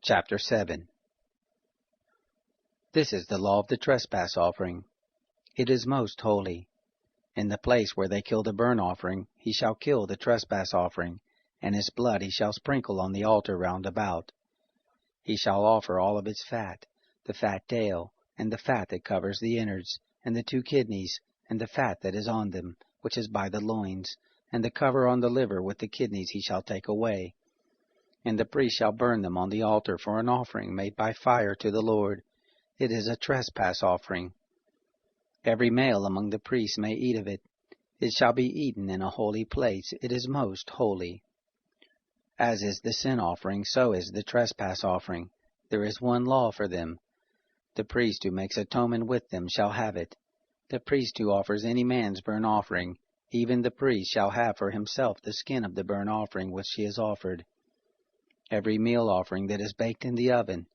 Chapter 7. This is the law of the trespass offering. It is most holy. In the place where they kill the burnt offering, he shall kill the trespass offering, and his blood he shall sprinkle on the altar round about. He shall offer all of its fat, the fat tail, and the fat that covers the innards, and the 2 kidneys, and the fat that is on them, which is by the loins, and the cover on the liver with the kidneys he shall take away. And the priest shall burn them on the altar for an offering made by fire to the Lord. It is a trespass offering. Every male among the priests may eat of it. It shall be eaten in a holy place. It is most holy. As is the sin offering, so is the trespass offering. There is one law for them. The priest who makes atonement with them shall have it. The priest who offers any man's burnt offering, even the priest shall have for himself the skin of the burnt offering which he has offered. Every meal offering that is baked in the oven,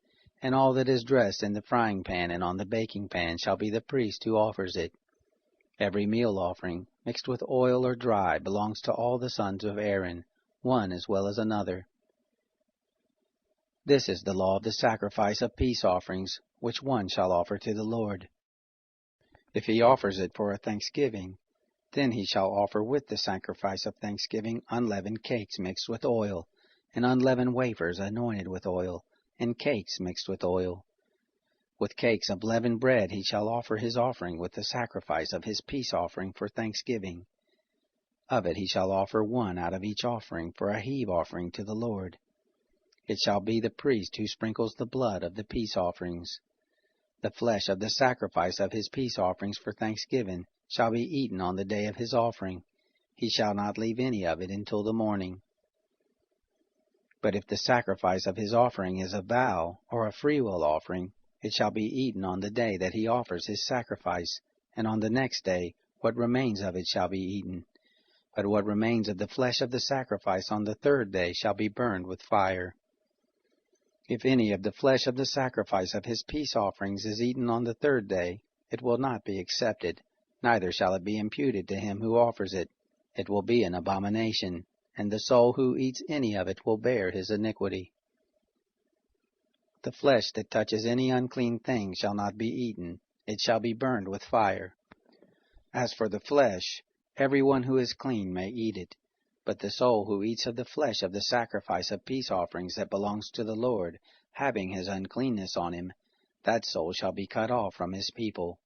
and all that is dressed in the frying pan and on the baking pan shall be the priest who offers it. Every meal offering, mixed with oil or dry, belongs to all the sons of Aaron, one as well as another. This is the law of the sacrifice of peace offerings, which one shall offer to the Lord. If he offers it for a thanksgiving, then he shall offer with the sacrifice of thanksgiving unleavened cakes mixed with oil, and unleavened wafers anointed with oil, and cakes mixed with oil. With cakes of leavened bread he shall offer his offering with the sacrifice of his peace offering for thanksgiving. Of it he shall offer one out of each offering for a heave offering to the Lord. It shall be the priest who sprinkles the blood of the peace offerings. The flesh of the sacrifice of his peace offerings for thanksgiving shall be eaten on the day of his offering. He shall not leave any of it until the morning. But if the sacrifice of his offering is a vow or a freewill offering, it shall be eaten on the day that he offers his sacrifice, and on the next day what remains of it shall be eaten. But what remains of the flesh of the sacrifice on the 3rd day shall be burned with fire. If any of the flesh of the sacrifice of his peace offerings is eaten on the 3rd day, it will not be accepted, neither shall it be imputed to him who offers it. It will be an abomination, and the soul who eats any of it will bear his iniquity. The flesh that touches any unclean thing shall not be eaten. It shall be burned with fire. As for the flesh, everyone who is clean may eat it. But the soul who eats of the flesh of the sacrifice of peace offerings that belongs to the Lord, having his uncleanness on him, that soul shall be cut off from his people.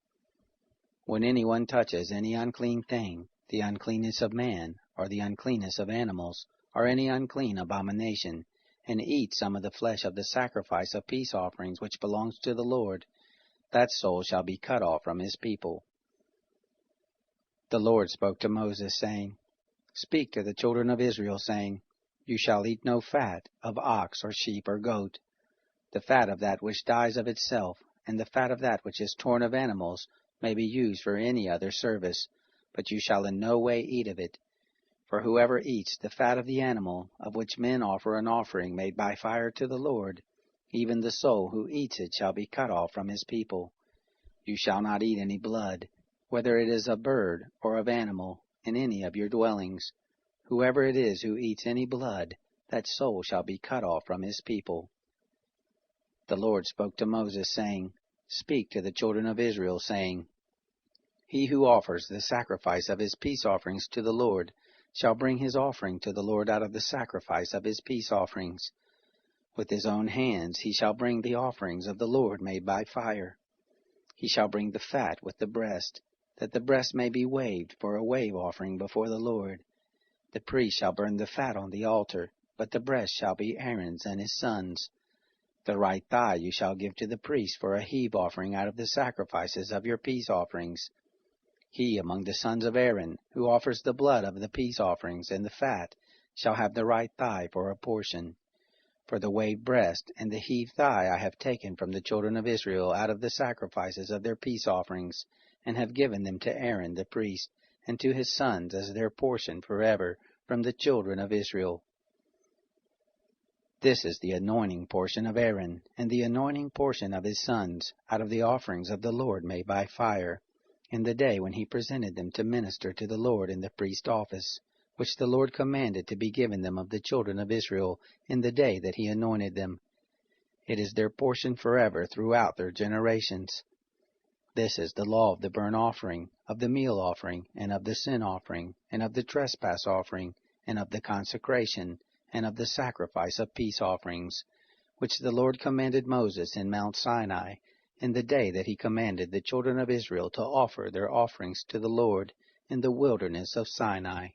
When anyone touches any unclean thing, the uncleanness of man, or the uncleanness of animals, or any unclean abomination, and eats some of the flesh of the sacrifice of peace offerings which belongs to the Lord, that soul shall be cut off from his people. The Lord spoke to Moses, saying, Speak to the children of Israel, saying, You shall eat no fat of ox or sheep or goat. The fat of that which dies of itself, and the fat of that which is torn of animals, may be used for any other service, but you shall in no way eat of it. For whoever eats the fat of the animal, of which men offer an offering made by fire to the Lord, even the soul who eats it shall be cut off from his people. You shall not eat any blood, whether it is of bird or of animal, in any of your dwellings. Whoever it is who eats any blood, that soul shall be cut off from his people. The Lord spoke to Moses, saying, Speak to the children of Israel, saying, He who offers the sacrifice of his peace offerings to the Lord shall bring his offering to the Lord out of the sacrifice of his peace offerings. With his own hands he shall bring the offerings of the Lord made by fire. He shall bring the fat with the breast, that the breast may be waved for a wave offering before the Lord. The priest shall burn the fat on the altar, but the breast shall be Aaron's and his sons'. The right thigh you shall give to the priest for a heave offering out of the sacrifices of your peace offerings. He among the sons of Aaron, who offers the blood of the peace offerings and the fat, shall have the right thigh for a portion. For the waved breast and the heaved thigh I have taken from the children of Israel out of the sacrifices of their peace offerings, and have given them to Aaron the priest, and to his sons as their portion forever from the children of Israel. This is the anointing portion of Aaron, and the anointing portion of his sons, out of the offerings of the Lord made by fire, in the day when he presented them to minister to the Lord in the priest office, which the Lord commanded to be given them of the children of Israel in the day that he anointed them. It is their portion forever throughout their generations. This is the law of the burnt offering, of the meal offering, and of the sin offering, and of the trespass offering, and of the consecration, and of the sacrifice of peace offerings, which the Lord commanded Moses in Mount Sinai, in the day that he commanded the children of Israel to offer their offerings to the Lord in the wilderness of Sinai.